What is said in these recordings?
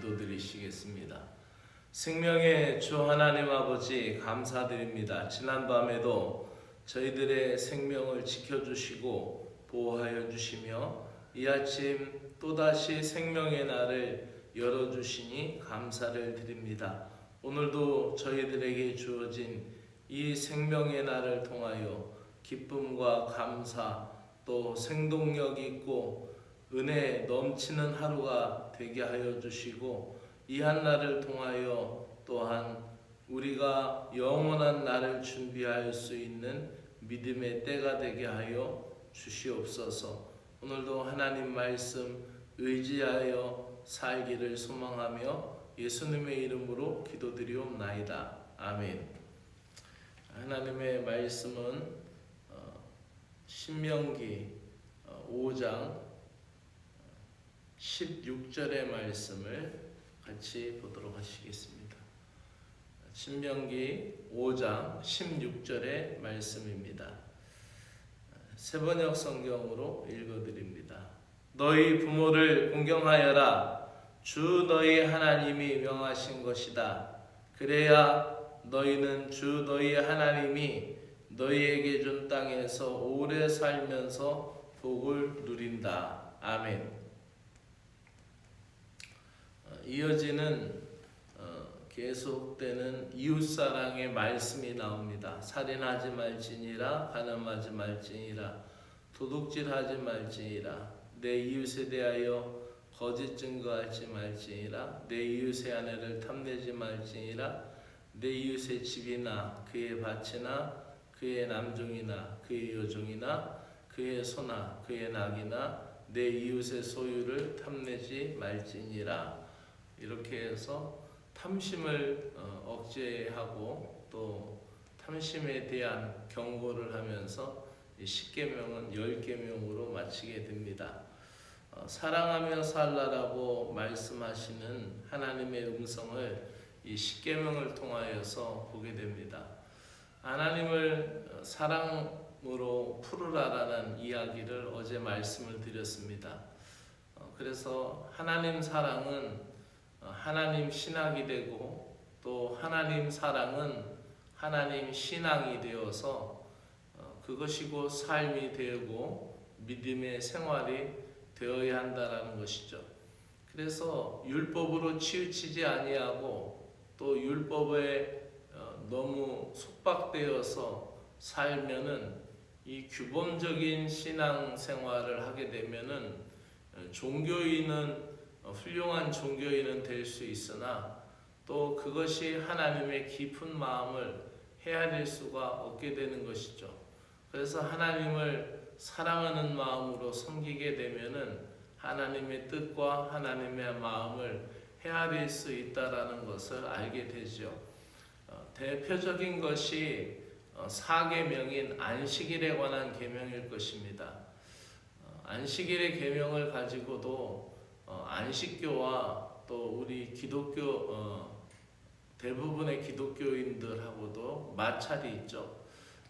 기도드리시겠습니다. 생명의 주 하나님 아버지 감사드립니다. 지난밤에도 저희들의 생명을 지켜주시고 보호하여 주시며 이 아침 또다시 생명의 날을 열어주시니 감사를 드립니다. 오늘도 저희들에게 주어진 이 생명의 날을 통하여 기쁨과 감사 또 생동력 있고 은혜 넘치는 하루가 되게 하여 주시고 이 한날을 통하여 또한 우리가 영원한 날을 준비할 수 있는 믿음의 때가 되게 하여 주시옵소서. 오늘도 하나님 말씀 의지하여 살기를 소망하며 예수님의 이름으로 기도드리옵나이다. 아멘. 하나님의 말씀은 신명기 5장 16절의 말씀을 같이 보도록 하시겠습니다. 신명기 5장 16절의 말씀입니다. 새번역 성경으로 읽어드립니다. 너희 부모를 공경하여라. 주 너희 하나님이 명하신 것이다. 그래야 너희는 주 너희 하나님이 너희에게 준 땅에서 오래 살면서 복을 누린다. 아멘. 이어지는 계속되는 이웃사랑의 말씀이 나옵니다. 살인하지 말지니라, 간음하지 말지니라, 도둑질하지 말지니라, 내 이웃에 대하여 거짓 증거하지 말지니라, 내 이웃의 아내를 탐내지 말지니라, 내 이웃의 집이나 그의 밭이나 그의 남종이나 그의 여종이나 그의 소나 그의 낙이나 내 이웃의 소유를 탐내지 말지니라. 이렇게 해서 탐심을 억제하고 또 탐심에 대한 경고를 하면서 10계명은 10계명으로 마치게 됩니다. 사랑하며 살라라고 말씀하시는 하나님의 음성을 이 10계명을 통하여서 보게 됩니다. 하나님을 사랑으로 풀으라라는 이야기를 어제 말씀을 드렸습니다. 그래서 하나님 사랑은 하나님 신학이 되고 또 하나님 사랑은 하나님 신앙이 되어서 그것이고 삶이 되고 믿음의 생활이 되어야 한다라는 것이죠. 그래서 율법으로 치우치지 아니하고 또 율법에 너무 속박되어서 살면은 이 규범적인 신앙 생활을 하게 되면은 종교인은 훌륭한 종교인은 될 수 있으나 또 그것이 하나님의 깊은 마음을 헤아릴 수가 없게 되는 것이죠. 그래서 하나님을 사랑하는 마음으로 섬기게 되면은 하나님의 뜻과 하나님의 마음을 헤아릴 수 있다라는 것을 알게 되죠. 대표적인 것이 4계명인 안식일에 관한 계명일 것입니다. 안식일의 계명을 가지고도 안식교와 또 우리 기독교 대부분의 기독교인들하고도 마찰이 있죠.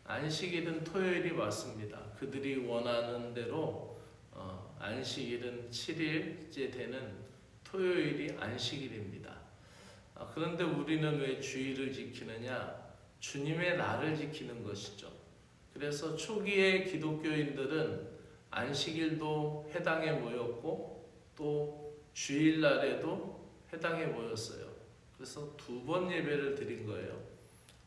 안식일은 토요일이 맞습니다. 그들이 원하는 대로 안식일은 7일째 되는 토요일이 안식일입니다. 그런데 우리는 왜 주일을 지키느냐? 주님의 날을 지키는 것이죠. 그래서 초기의 기독교인들은 안식일도 해당에 모였고 또 주일날에도 해당에 모였어요. 그래서 2번 예배를 드린 거예요.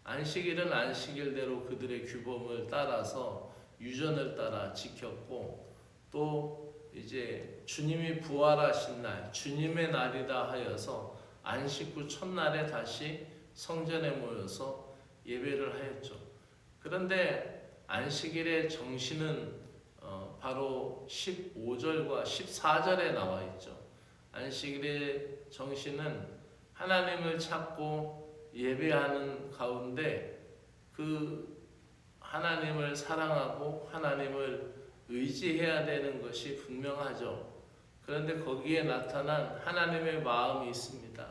안식일은 안식일대로 그들의 규범을 따라서 유전을 따라 지켰고 또 이제 주님이 부활하신 날, 주님의 날이다 하여서 안식 후 첫날에 다시 성전에 모여서 예배를 하였죠. 그런데 안식일의 정신은 바로 15절과 14절에 나와 있죠. 안식일의 정신은 하나님을 찾고 예배하는 가운데 그 하나님을 사랑하고 하나님을 의지해야 되는 것이 분명하죠. 그런데 거기에 나타난 하나님의 마음이 있습니다.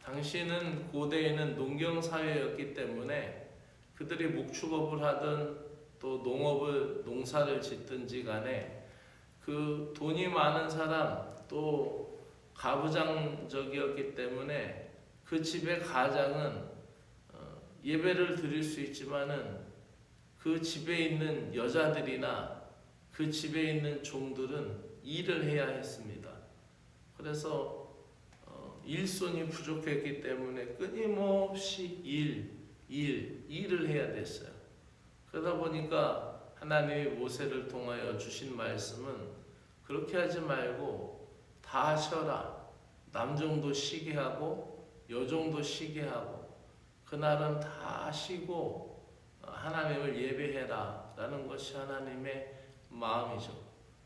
당시는 고대에는 농경사회였기 때문에 그들이 목축업을 하든 또 농사를 짓든지 간에 그 돈이 많은 사람 또 가부장적이었기 때문에 그 집의 가장은 예배를 드릴 수 있지만은 그 집에 있는 여자들이나 그 집에 있는 종들은 일을 해야 했습니다. 그래서 일손이 부족했기 때문에 끊임없이 일을 해야 됐어요. 그러다 보니까 하나님이 모세를 통하여 주신 말씀은 그렇게 하지 말고 다 쉬어라. 남종도 쉬게 하고 여종도 쉬게 하고 그날은 다 쉬고 하나님을 예배해라 라는 것이 하나님의 마음이죠.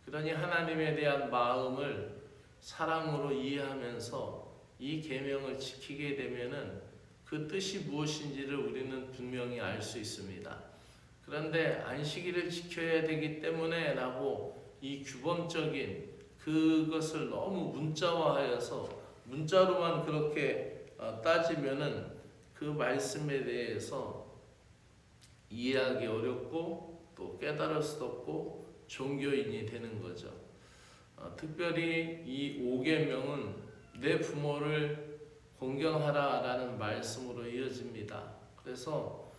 그러니 하나님에 대한 마음을 사랑으로 이해하면서 이 계명을 지키게 되면은 그 뜻이 무엇인지를 우리는 분명히 알 수 있습니다. 그런데 안식일을 지켜야 되기 때문에 라고 이 규범적인 그것을 너무 문자화하여서 문자로만 그렇게 따지면은 그 말씀에 대해서 이해하기 어렵고 또 깨달을 수도 없고 종교인이 되는 거죠. 특별히 이 5계명은 내 부모를 공경하라라는 말씀으로 이어집니다. 그래서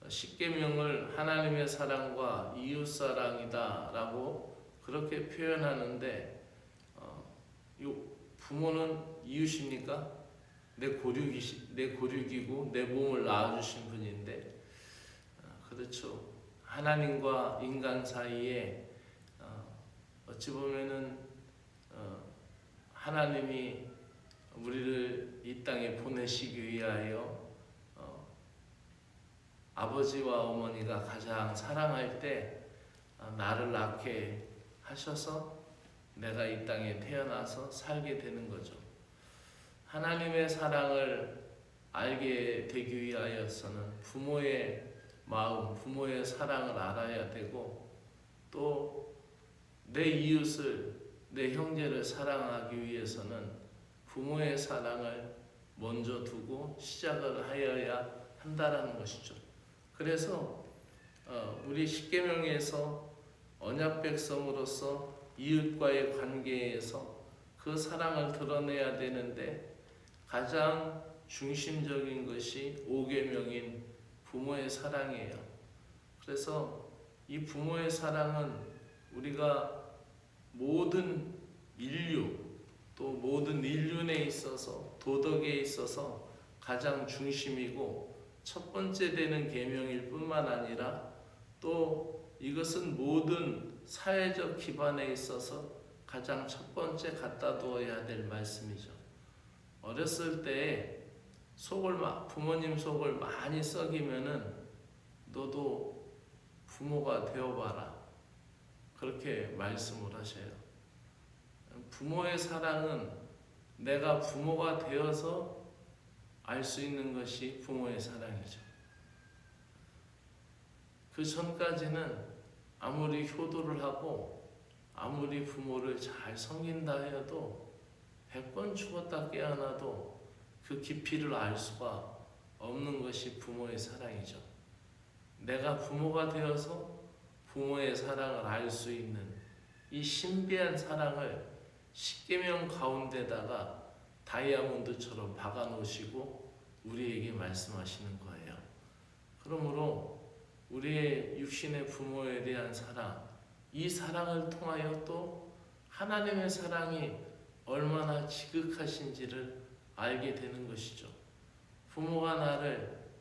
10계명을 하나님의 사랑과 이웃사랑이다라고 그렇게 표현하는데 부모는 이웃입니까? 내 고륙이고 내 몸을 낳아주신 분인데 그렇죠. 하나님과 인간 사이에 어찌 보면은 하나님이 우리를 이 땅에 보내시기 위하여 아버지와 어머니가 가장 사랑할 때 나를 낳게 하셔서 내가 이 땅에 태어나서 살게 되는 거죠. 하나님의 사랑을 알게 되기 위하여서는 부모의 마음, 부모의 사랑을 알아야 되고 또 내 이웃을, 내 형제를 사랑하기 위해서는 부모의 사랑을 먼저 두고 시작을 하여야 한다라는 것이죠. 그래서 우리 십계명에서 언약 백성으로서 이웃과의 관계에서 그 사랑을 드러내야 되는데 가장 중심적인 것이 5계명인 부모의 사랑이에요. 그래서 이 부모의 사랑은 우리가 모든 인류 또 모든 인륜에 있어서 도덕에 있어서 가장 중심이고 첫 번째 되는 계명일 뿐만 아니라 또 이것은 모든 사회적 기반에 있어서 가장 첫 번째 갖다 두어야 될 말씀이죠. 어렸을 때 부모님 속을 많이 썩이면은 너도 부모가 되어봐라. 그렇게 말씀을 하셔요. 부모의 사랑은 내가 부모가 되어서 알 수 있는 것이 부모의 사랑이죠. 그 전까지는 아무리 효도를 하고 아무리 부모를 잘 섬긴다 해도 100번 죽었다 깨어나도 그 깊이를 알 수가 없는 것이 부모의 사랑이죠. 내가 부모가 되어서 부모의 사랑을 알 수 있는 이 신비한 사랑을 십계명 가운데다가 다이아몬드처럼 박아 놓으시고 우리에게 말씀하시는 거예요. 그러므로 우리의 육신의 부모에 대한 사랑, 이 사랑을 통하여 또 하나님의 사랑이 얼마나 지극하신지를 알게 되는 것이죠. 부모가 나를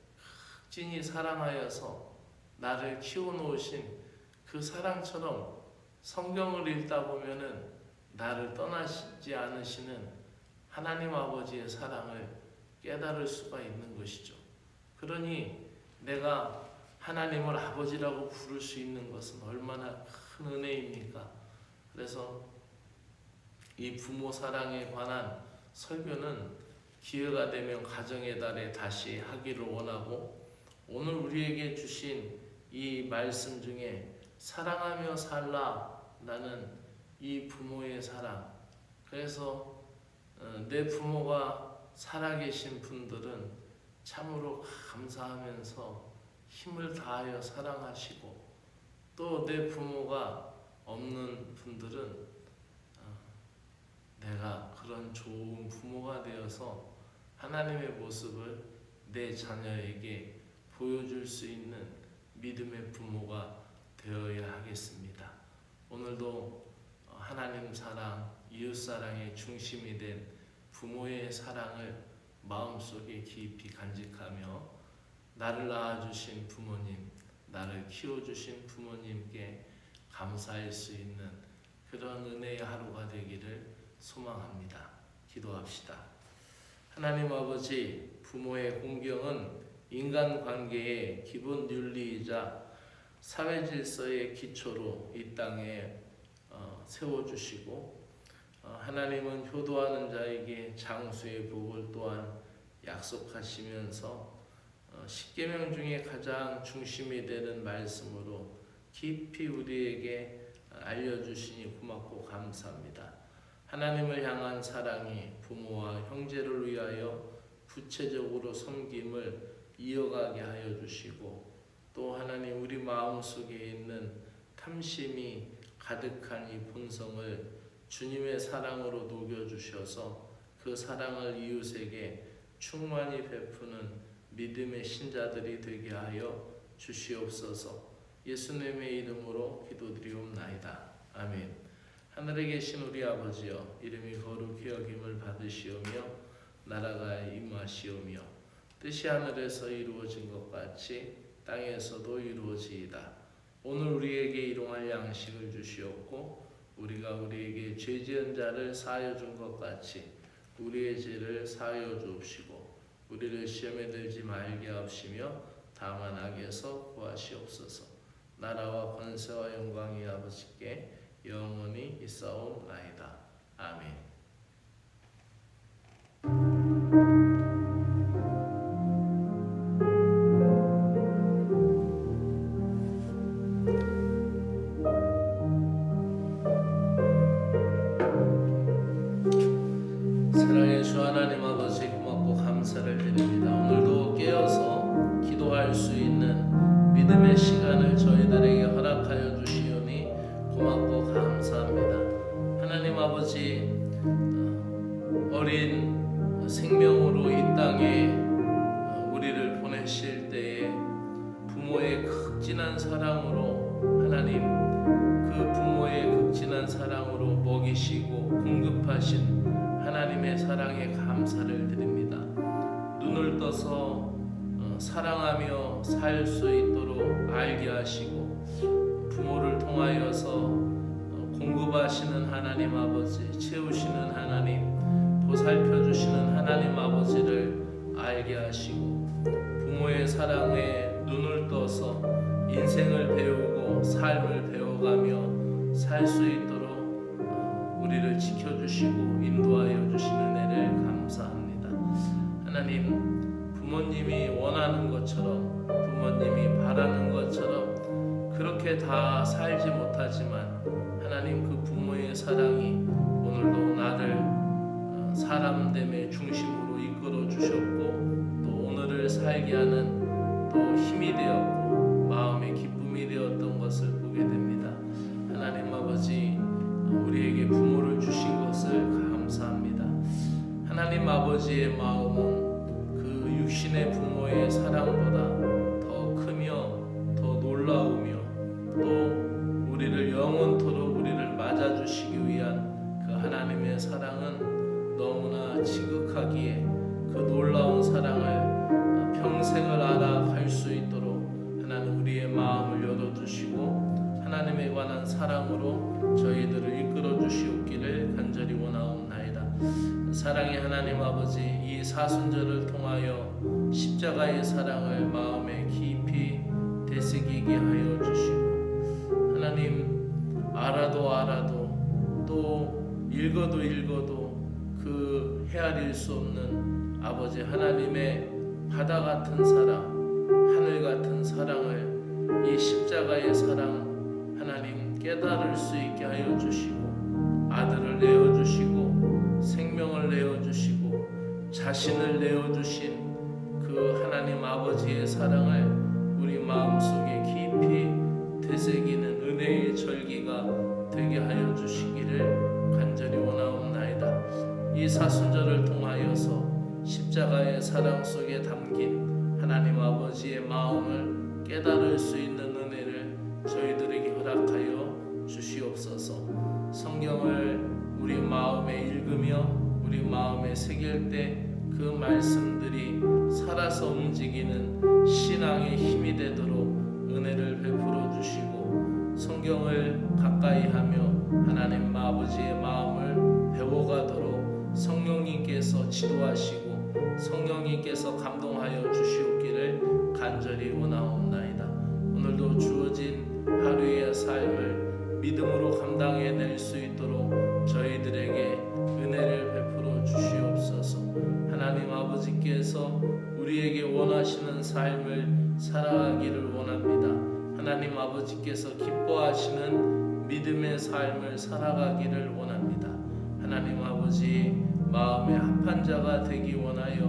극진히 사랑하여서 나를 키워놓으신 그 사랑처럼 성경을 읽다 보면은 나를 떠나시지 않으시는 하나님 아버지의 사랑을 깨달을 수가 있는 것이죠. 그러니 내가 하나님을 아버지라고 부를 수 있는 것은 얼마나 큰 은혜입니까? 그래서 이 부모 사랑에 관한 설교는 기회가 되면 가정의 달에 다시 하기를 원하고 오늘 우리에게 주신 이 말씀 중에 사랑하며 살라라는 이 부모의 사랑, 그래서 내 부모가 살아계신 분들은 참으로 감사하면서 힘을 다하여 사랑하시고 또 내 부모가 없는 분들은 내가 그런 좋은 부모가 되어서 하나님의 모습을 내 자녀에게 보여줄 수 있는 믿음의 부모가 되어야 하겠습니다. 오늘도 하나님 사랑, 이웃 사랑의 중심이 된 부모의 사랑을 마음속에 깊이 간직하며 나를 낳아주신 부모님, 나를 키워주신 부모님께 감사할 수 있는 그런 은혜의 하루가 되기를 소망합니다. 기도합시다. 하나님 아버지, 부모의 공경은 인간관계의 기본 윤리이자 사회 질서의 기초로 이 땅에 세워주시고 하나님은 효도하는 자에게 장수의 복을 또한 약속하시면서 십계명 중에 가장 중심이 되는 말씀으로 깊이 우리에게 알려주시니 고맙고 감사합니다. 하나님을 향한 사랑이 부모와 형제를 위하여 구체적으로 섬김을 이어가게 하여 주시고 또 하나님 우리 마음속에 있는 탐심이 가득한 이 본성을 주님의 사랑으로 녹여주셔서 그 사랑을 이웃에게 충만히 베푸는 믿음의 신자들이 되게 하여 주시옵소서. 예수님의 이름으로 기도드리옵나이다. 아멘. 하늘에 계신 우리 아버지여, 이름이 거룩히 여김을 받으시오며 나라가 임하시오며 뜻이 하늘에서 이루어진 것 같이 땅에서도 이루어지이다. 오늘 우리에게 일용할 양식을 주시옵고 우리가 우리에게 죄 지은 자를 사하여 준 것 같이 우리의 죄를 사하여 주옵시고 우리를 시험에 들지 말게 하옵시며 다만 악에서 구하시옵소서. 나라와 권세와 영광이 아버지께 영원히 있사옵나이다. 아멘. 사랑의 주 하나님 아버지, 고맙고 감사를 드립니다. 오늘도 깨어서 기도할 수 있는 믿음의 시간을 저희들에게 허락하여 주시오니 고맙고 감사합니다. 하나님 아버지, 어린 생명으로 이 땅에 우리를 보내실 때에 부모의 극진한 사랑으로 하나님 그 부모의 극진한 사랑으로 먹이시고 공급하신 하나님의 사랑에 감사를 드립니다. 눈을 떠서 사랑하며 살 수 있도록 알게 하시고 부모를 통하여서 공급하시는 하나님 아버지, 채우시는 하나님, 보살펴 주시는 하나님 아버지를 알게 하시고 부모의 사랑에 눈을 떠서 인생을 배우고 삶을 배워가며 살 수 있도록 우리를 지켜주시고 인도하여 주시는 은혜를 감사합니다. 하나님, 부모님이 원하는 것처럼 부모님이 바라는 것처럼 그렇게 다 살지 못하지만 하나님 그 부모의 사랑이 오늘도 나를 사람됨의 중심으로 이끌어 주셨고 또 오늘을 살게 하는 또 힘이 되었고 마음의 기쁨이 되었던 것을 보게 됩니다. 하나님 아버지, 우리에게 부모를 주신 것을 감사합니다. 하나님 아버지의 마음은 그 육신의 부모의 사랑보다 더 크며 더 놀라우며 또 우리를 영원토록 우리를 맞아주시기 위한 그 하나님의 사랑은 너무나 지극하기에 그 놀라운 사랑을 평생을 알아갈 수 있도록 하나님 우리의 마음을 열어주시고 하나님에 관한 사랑으로 저희들을 이끌어 주시옵기를 간절히 원하옵나이다. 사랑의 하나님 아버지, 이 사순절을 통하여 십자가의 사랑을 마음에 깊이 되새기게 하여 주시고 하나님, 알아도 또 읽어도 그 헤아릴 수 없는 아버지 하나님의 바다 같은 사랑, 하늘 같은 사랑을 이 십자가의 사랑 하나님 깨달을 수 있게 하여 주시고 아들을 내어주시고 생명을 내어주시고 자신을 내어주신 그 하나님 아버지의 사랑을 우리 마음속에 깊이 되새기는 은혜의 절기가 되게 하여 주시기를 간절히 원하옵나이다. 이 사순절을 통하여서 십자가의 사랑 속에 담긴 하나님 아버지의 마음을 깨달을 수 있는 은혜를 저희들에게 허락하여 주시옵소서. 성경을 우리 마음에 읽으며 우리 마음에 새길 때 그 말씀들이 살아서 움직이는 신앙의 힘이 되도록 은혜를 베풀어 주시고, 성경을 가까이 하며 하나님 아버지의 마음을 배워가도록 성령님께서 지도하시고 성령님께서 감동하여 주시옵기를 간절히 원하옵나이다. 오늘도 주어진 하루의 삶을 믿음으로 감당해낼 수 있도록 저희들에게 은혜를 베풀어 주시옵소서. 하나님 아버지께서 우리에게 원하시는 삶을 살아가기를 원합니다. 하나님 아버지께서 기뻐하시는 믿음의 삶을 살아가기를 원합니다. 하나님 아버지 마음에 합한 자가 되기 원하여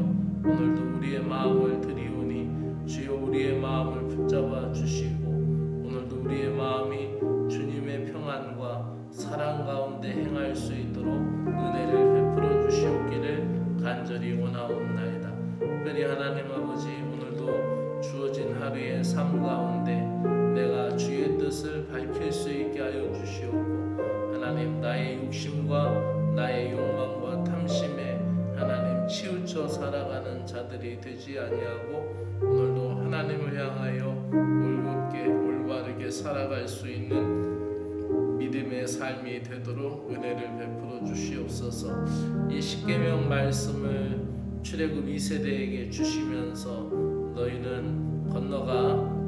오늘도 우리의 마음을 드리오니 주여 우리의 마음을 붙잡아 주시고, 오늘도 우리의 마음이 주님의 평안과 사랑 가운데 행할 수 있도록 은혜를 베풀어 주시옵기를 간절히 원하옵나이다. 특별히 하나님 아버지 오늘도 주어진 하루의 삶 가운데 내가 주의 뜻을 밝힐 수 있게 하여 주시옵고, 하나님 나의 욕심과 나의 욕망과 탐심에 하나님 치우쳐 살아가는 자들이 되지 아니하고 오늘도 하나님을 향하여 올곧게 올바르게 살아갈 수 있는 믿음의 삶이 되도록 은혜를 베풀어 주시옵소서. 이 십계명 말씀을 출애굽 2세대에게 주시면서 너희는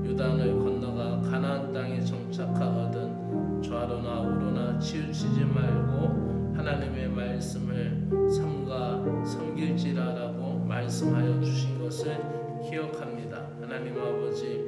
요단을 건너가 가나안 땅에 정착하거든 좌로나 우로나 치우치지 말고 하나님의 말씀을 삼가 섬길지라라고 말씀하여 주신 것을 기억합니다. 하나님 아버지,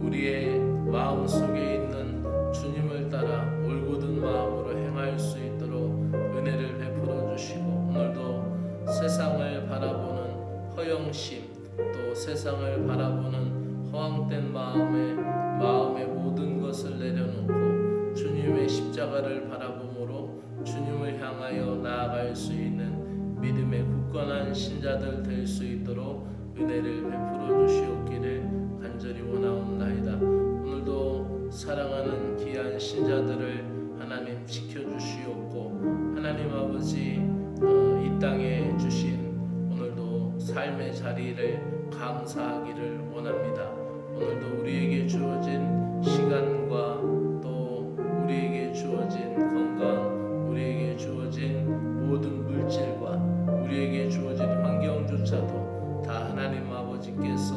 우리의 마음 속에 있는 주님을 따라 올곧은 마음으로 행할 수 있도록 은혜를 베풀어 주시고, 오늘도 세상을 바라보는 허영심, 또 세상을 바라보는 허황된 마음의 모든 것을 내려놓고 주님의 십자가를 바라봄으로 주님을 향하여 나아갈 수 있는 믿음의 굳건한 신자들 될 수 있도록 은혜를 베풀어 주시옵기를 간절히 원하옵나이다. 오늘도 사랑하는 귀한 신자들을 하나님 지켜주시옵고, 하나님 아버지 이 땅에 주신 오늘도 삶의 자리를 감사하기를 원합니다. 오늘도 우리에게 주어진 시간과 또 우리에게 주어진 건강, 우리에게 주어진 모든 물질과 우리에게 주어진 환경조차도 다 하나님 아버지께서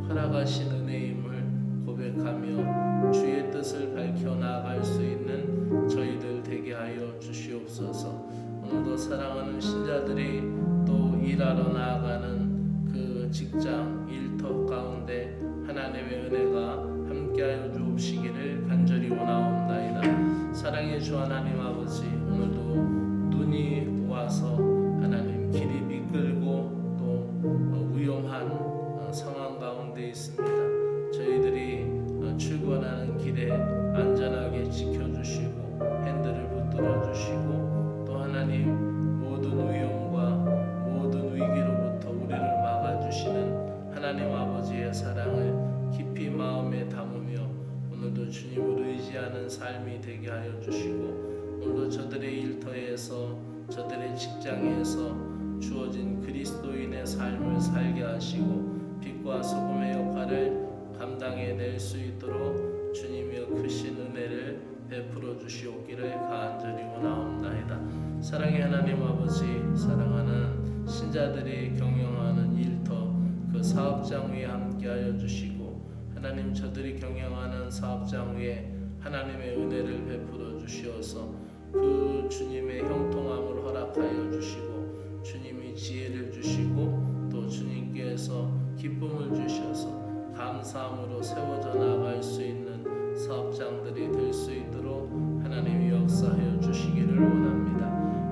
허락하신 은혜임을 고백하며 주의 뜻을 밝혀 나아갈 수 있는 저희들 되게 하여 주시옵소서. 오늘도 사랑하는 신자들이 또 일하러 나아가는 그 직장 일터 가운데 하나님의 은혜가 함께하여 주옵시기를 간절히 원하옵나이다. 사랑의 주 하나님 아버지, 오늘도 눈이 와서 하나님 길이 미끌고 또 위험한 상황 가운데 있습니다. 저희들이 출근하는 길에 안전하게 지켜주시고 핸들을 붙들어 주시고, 또 하나님 모든 위험과 모든 위기로부터 우리를 막아주시는 하나님 아버지의 사랑을 깊이 마음에 담으며 오늘도 주님을 의지하는 삶이 되게 하여 주시고, 오늘도 저들의 일터에서 저들의 직장에서 주어진 그리스도인의 삶을 살게 하시고 빛과 소금의 역할을 감당해낼 수 있도록 주님의 크신 은혜를 베풀어 주시옵기를 간절히 원하옵나이다. 사랑의 하나님 아버지, 사랑하는 신자들이 경영하는 일터 그 사업장 위에 함께하여 주시고, 하나님 저들이 경영하는 사업장 위에 하나님의 은혜를 베풀어 주시어서 그 주님의 형통함을 허락하여 주시고 주님이 지혜를 주시고 또 주님께서 기쁨을 주셔서 감사함으로 세워져 나갈 수 있는 사업장들이 될 수 있도록 하나님이 역사하여 주시기를 원합니다.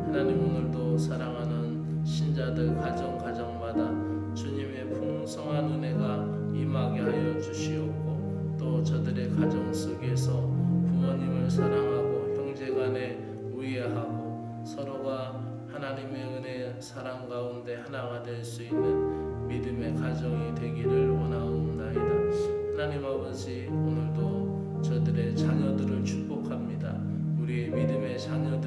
하나님 오늘도 사랑하는 신자들 가정마다 주님의 풍성한 은혜가 임하게 하여 주시옵고, 또 저들의 가정 속에서 부모님을 사랑하고 형제간에 우애하고 서로가 하나님의 은혜 사랑 가운데 하나가 될 수 있는 믿음의 가정이 되기를 원하옵나이다. 하나님 아버지, 오늘도 저들의 자녀들을 축복합니다. 우리의 믿음의 자녀들